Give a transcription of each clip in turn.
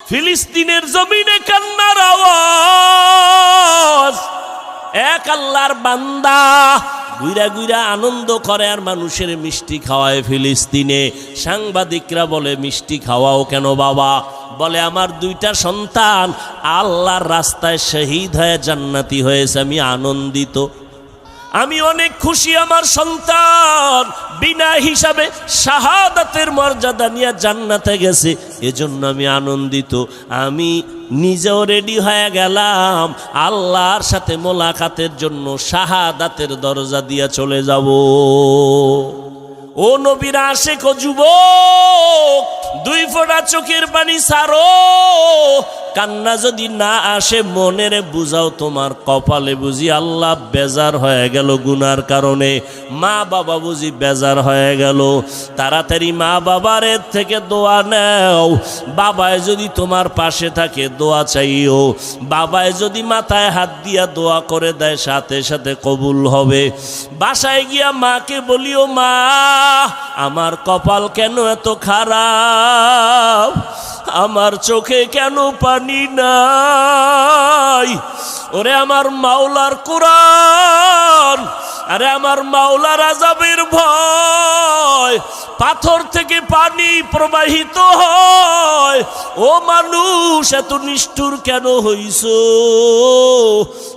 ফিলিস্তিনের জমিনে কান্নার আওয়াজ। এক আল্লাহর বান্দা গুইরা গুইরা আনন্দ করে আর মানুষের মিষ্টি খাওয়ায় ফিলিস্তিনে। সাংবাদিকরা বলে, মিষ্টি খাওয়াও কেন বাবা? বলে, আমার দুইটা সন্তান আল্লাহর রাস্তায় শহীদ হয়ে জান্নাতি হয়েছে, আমি আনন্দিত, আমি অনেক খুশি। আমার সন্তান বিনা হিসাবে শাহাদাতের মর্যাদা নিয়ে জান্নাতে গেছে, এজন্য আমি আনন্দিত। আমি নিজেও রেডি হয়ে গেলাম আল্লাহর সাথে মোলাকাতের জন্য, শাহাদাতের দরজা দিয়ে চলে যাব। ও নবীর আশিক ও যুবক, দুই ফোঁটা চোখের পানি ছাড়ো। কান্না যদি না আসে মনেরে বুঝাও, তোমার কপালে বুঝি আল্লাহ বেজার হয়ে গেল গুনার কারণে, মা বাবা বুঝি বেজার হয়ে গেল। তাড়াতাড়ি মা বাবার থেকে দোয়া নেও। বাবায় যদি তোমার পাশে থাকে দোয়া চাইও। বাবায় যদি মাথায় হাত দিয়া দোয়া করে দেয় সাথে সাথে কবুল হবে। বাসায় গিয়া মাকে বলিও, মা আমার কপাল কেন এত খারাপ, আমার চোখে কেন পানি নাই? ওরে আমার মাওলার কোরআন, আরে আমার মাওলার আযাবের ভয়, পাথর থেকে পানি প্রবাহিত হয়। ও মানুষ, এত নিষ্ঠুর কেন হইছো?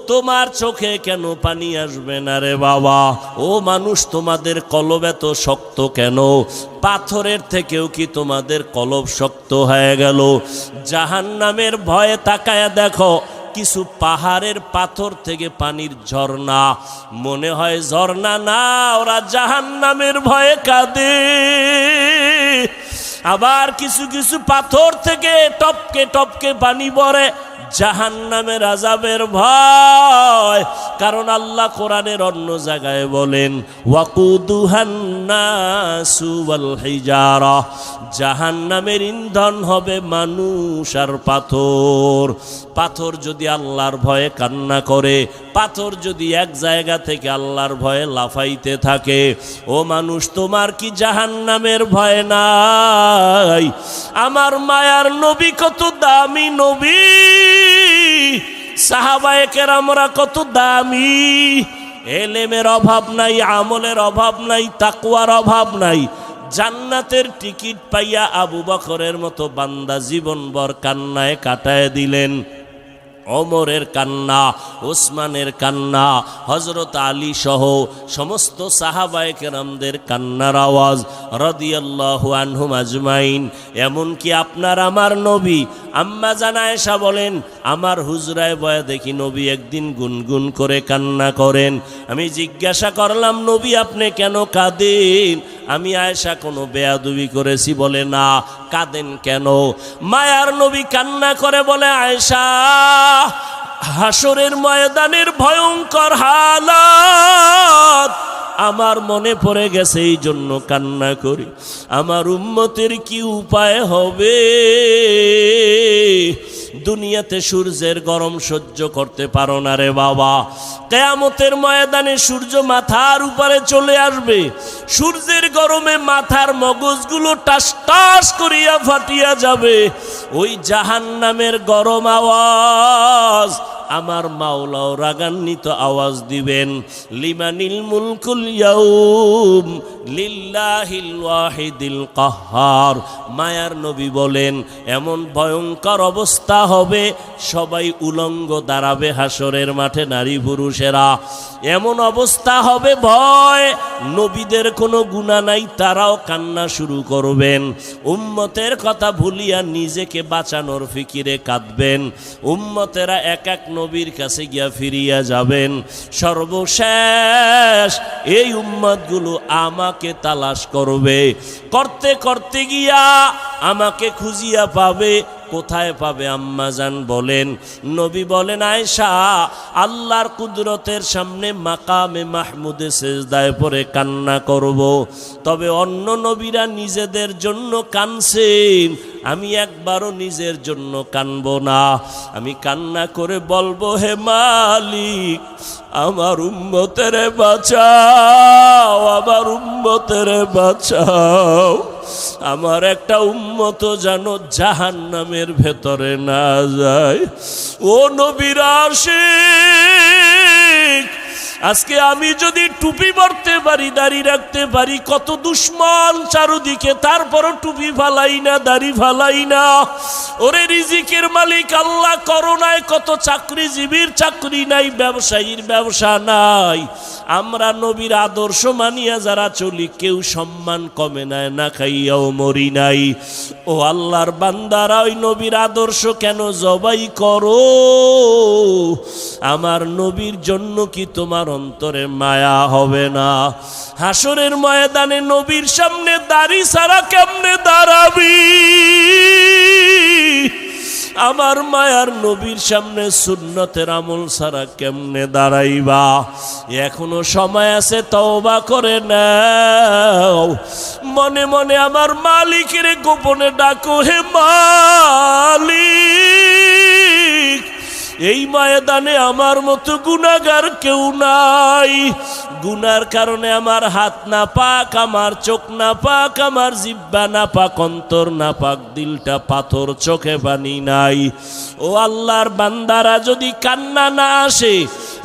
তোমার চোখে কেন পানি আসবে না রে বাবা? ও মানুষ, তোমাদের কলব এত শক্ত কেন? পাথরের থেকেও কি তোমাদের কলব শক্ত হয়ে গেল? জাহান্নামের ভয়ে তাকায়া দেখো, কিছু পাহাড়ের পাথর থেকে পানির ঝর্ণা, মনে হয় ঝর্ণা না, ওরা জাহান্নামের ভয়ে কাঁদে। আবার কিছু কিছু পাথর থেকে টপকে টপকে পানি পড়ে, জাহান্নামের আযাবের ভয়। কারণ আল্লাহ কোরআনের অন্য জায়গায় বলেন, ওয়াকুদুহান নাসু ওয়াল হিজারা, জাহান্নামের ইন্ধন হবে মানুষ আর পাথর। পাথর যদি আল্লাহর ভয়ে কান্না করে, পাথর যদি এক জায়গা থেকে আল্লাহর ভয়ে লাফাইতে থাকে, ও মানুষ, তোমার কি জাহান্নামের ভয় নাই? আমার মায়ার নবী কত দামি নবী, সাহাবায়ে কেরামরা কত দামি। এলেমের অভাব নাই, আমলের অভাব নাই, তাকওয়ার অভাব নাই। জান্নাতের টিকিট পাইয়া আবু বকরের মতো বান্দা জীবনভর কান্নায় কাটায় দিলেন। ওমরের কান্না, ওসমানের কান্না, হযরত আলী সহ সমস্ত সাহাবায়ে কেরামদের কান্নার আওয়াজ রাদিয়াল্লাহু আনহুম আজমাইন। এমনকি আপনার আমার নবী আম্মা জান আয়েশা বলেন, আমার হুজরায় বয়া দেখি নবী একদিন গুনগুন করে কান্না করেন। আমি জিজ্ঞাসা করলাম, নবী আপনি কেন কাঁদেন? আমি আয়েশা কোনো বেয়াদবি করেছি? বলে না। কাঁদেন কেন? মায়ার নবী কান্না করে বলে, আয়েশা, হাসরের ময়দানের ভয়ঙ্কর হালাত আমার মনে পড়ে গেছে, এই জন্য কান্না করি। আমার উম্মতের কি উপায় হবে? দুনিয়াতে সূর্যের গরম সহ্য করতে পারো না রে বাবা, কিয়ামতের ময়দানে সূর্য মাথার উপরে চলে আসবে। সূর্যের গরমে মাথার মগজগুলো টাস টাস করিয়া ফাটিয়া যাবে। ওই জাহান্নামের গরম আওয়াজ আমার মাওলাও রাগান্বিত আওয়াজ দিবেন, লিমানিল মুলকুল ইয়াউম লিল্লাহিল ওয়াহিদিল কাহ্হার। মায়ার নবী বলেন, এমন ভয়ঙ্কর অবস্থা হবে, সবাই উলঙ্গ দাঁড়াবে হাসরের মাঠে, নারী পুরুষেরা। এমন অবস্থা হবে, ভয়, নবীদের কোনো গুনাহ নাই, তারাও কান্না শুরু করবেন। উম্মতের কথা ভুলিয়া নিজেকে বাঁচানোর ফিকিরে কাঁদবেন। উম্মতেরা এক এক নবীর কাছে গিয়া ফিরিয়া যাবেন। সর্বশেষ এই উম্মতগুলো আমাকে তালাশ করবে, করতে করতে গিয়া আমাকে খুঁজিয়া পাবে। কোথায় পাবে? আম্মা জান বলেন, নবী বলেন, আয়েশা, আল্লাহর কুদরতের সামনে মাকামে মাহমুদে সেজদায় পড়ে কান্না করব। তবে অন্য নবীরা নিজেদের জন্য কানছেন, আমি একবারও নিজের জন্য কানবো না। আমি কান্না করে বলবো, হে মালিক, আমার উম্মতেরে বাঁচাও, আমার উম্মতেরে বাঁচাও। আমার একটা উম্মত যেন জাহান্নামের ভেতরে না যায়। ও নবীর আশিক, আজকে আমি যদি টুপি পরতে পারি, দাড়ি রাখতে পারি, কত দুশ্মন চারদিকে, তারপরও টুপি ফালাই না, দাড়ি ফালাই না। ওরে রিজিকের মালিক আল্লাহ, করোনায় কত চাকরিজীবীর চাকরি নাই, ব্যবসায়ীর ব্যবসা নাই। আমরা নবীর আদর্শ মানিয়া যারা চলি, কেউ সম্মান কমে নেয় না, খাইয়াও মরি নাই। ও আল্লাহর বান্দারা, ওই নবীর আদর্শ কেন জবাই করো? আমার নবীর জন্য কি তোমার অন্তরে মায়া হবে না? হাসরের ময়দানে নবীর সামনে দাড়ি ছাড়া কেমনে দাঁড়াবি? আমার মায়ার নবীর সামনে সুন্নতের আমল ছাড়া কেমনে দাঁড়াইবা? এখনো সময় আছে, তওবা করে নাও। মনে মনে আমার মালিকের গোপনে ডাকো, হে মালিক, এই ময়দানে আমার মতো গুনাহগার কেউ নাই। গুনার কারণে আমার হাত না পাক, আমার চোখ না পাক, আমার জিহ্বা না পাক, অন্তর না পাক, দিলটা পাথর, চোখে পানি নাই। ও আল্লাহর বান্দারা, যদি কান্না না আসে,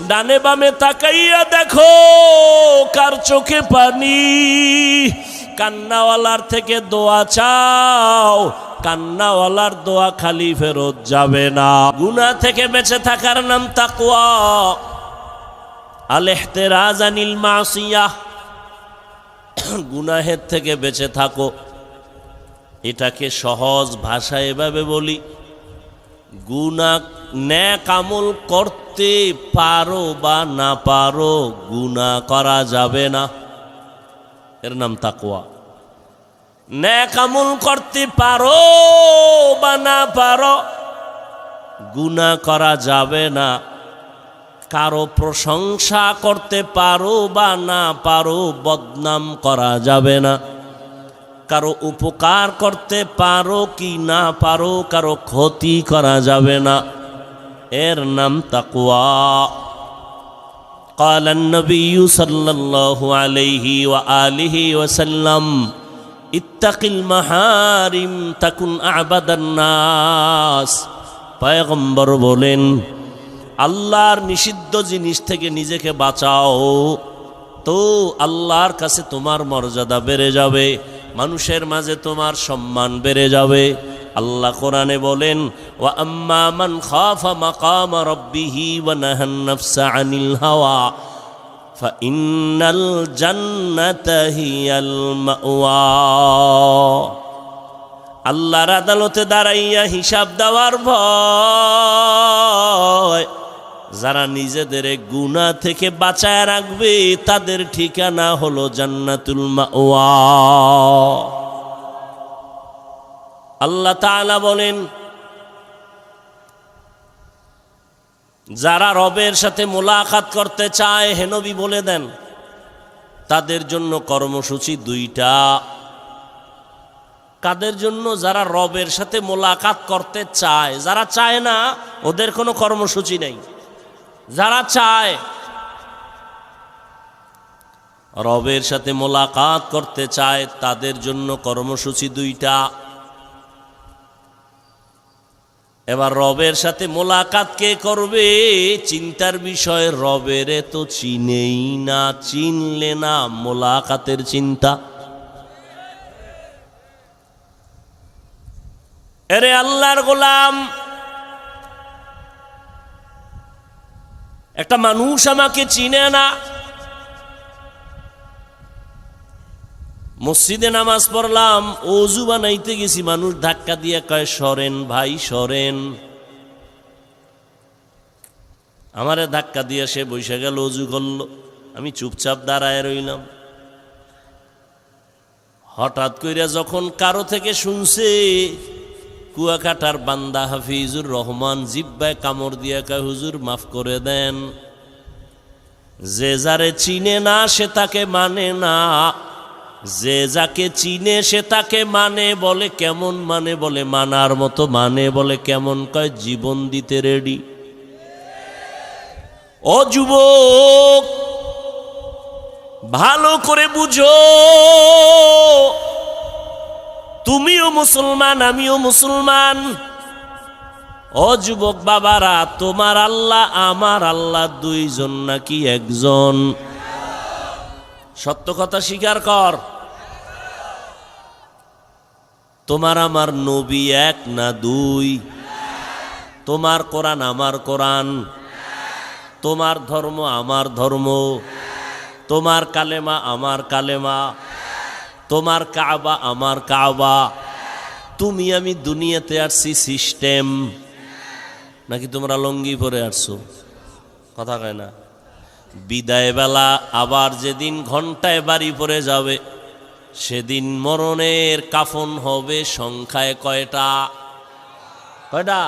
ডানে বামে তাকাইয়া দেখো কার চোখে পানি। কান্নাওয়ালার থেকে দোয়া চাও, কান্নাওয়ালার দোয়া খালি ফেরত যাবে না। গুনাহ থেকে বেঁচে থাকার নাম তাকওয়া। আল ইহতিরাজ আনিল মাসিয়াহ, গুনাহের থেকে বেঁচে থাকো। এটাকে সহজ ভাষায় এভাবে বলি, গুনাহ নেক আমল করতে পারো বা না পারো, গুনাহ করা যাবে না, এর নাম তাকওয়া। নেক আমল করতে পারো বা না পারো, গুনাহ করা যাবে না। কারো প্রশংসা করতে পারো বা না পারো, বদনাম করা যাবে না। কারো উপকার করতে পারো কি না পারো, কারো ক্ষতি করা যাবে না, এর নাম তাকওয়া। قال النبي صلى الله عليه وآله وسلم اتق المحارم تكن أعبد الناس। পয়গম্বর বলেন, আল্লাহর নিষিদ্ধ জিনিস থেকে নিজেকে বাঁচাও, তো আল্লাহর কাছে তোমার মর্যাদা বেড়ে যাবে, মানুষের মাঝে তোমার সম্মান বেড়ে যাবে। আল্লাহ কোরআনে বলেন, ওয়া আম্মা মান খাফা মাকাম রাব্বিহি ওয়া নাহান নাফসা আনিল হাওয়া ফাইন্নাল জান্নাতা হিয়াল মাওয়া। আল্লাহর আদালতে দাঁড়াইয়া হিসাব দেওয়ার ভয়, যারা নিজেদের গুনাহ থেকে বাঁচায় রাখবে, তাদের ঠিকানা হলো জান্নাতুল মাওয়া। আল্লাহ তাআলা বলেন, যারা রবের সাথে মোলাকাত করতে চায়, হে নবী বলে দেন, তাদের জন্য কর্মসূচি দুইটা। কাদের জন্য? যারা রবের সাথে মোলাকাত করতে চায়। যারা চায় না, ওদের কোনো কর্মসূচি নেই। যারা চায়, রবের সাথে মোলাকাত করতে চায়, তাদের জন্য কর্মসূচি দুইটা। এবার রবের সাথে মোলাকাত কে করবে? চিন্তার বিষয়, রবের তো চিনেই না, চিনলে না মোলাকাতের চিন্তা। এরে আল্লাহর গোলাম, একটা মানুষ আমাকে চিনে না, মসজিদে নামাজ পড়লাম, ওযু বানাইতে গেছি, মানুষ ধাক্কা দিয়ে কয় সরেন ভাই সরেন। আমারে ধাক্কা দিয়ে সে বসে গেল, ওযু করলো, আমি চুপচাপ দাঁড়ায় রইলাম। হঠাৎ কইরা যখন কারো থেকে শুনছে, কুয়াকাটার বান্দা হাফিজুর রহমান জিব্বায় কামড় দিয়া কয়, হুজুর মাফ করে দেন। যে যারে চিনে না সে তাকে মানে না, যে যাকে চিনে সে তাকে মানে। বলে কেমন মানে? বলে মানার মতো মানে। বলে কেমন? কয় জীবন দিতে রেডি। ও যুবক, ভালো করে বুঝো, তুমিও মুসলমান, আমিও মুসলমান। ও যুবক বাবারা, তোমার আল্লাহ আমার আল্লাহ দুইজন নাকি একজন? সত্য কথা স্বীকার কর। তোমার আমার নবী এক না দুই? তোমার কোরআন আমার কোরআন, তোমার ধর্ম আমার ধর্ম, তোমার কালেমা আমার কালেমা, তোমার কাবা আমার কাবা। তুমি আমি দুনিয়াতে আসছি সিস্টেম, নাকি তোমরা লঙ্গি পরে আসছো? কথা কয় না। বিদায় বেলা আবার যেদিন ঘন্টায় বাড়ি পড়ে যাবে, সেদিন মরণের কাফন হবে সংখ্যায় কয়টা? কয়টা?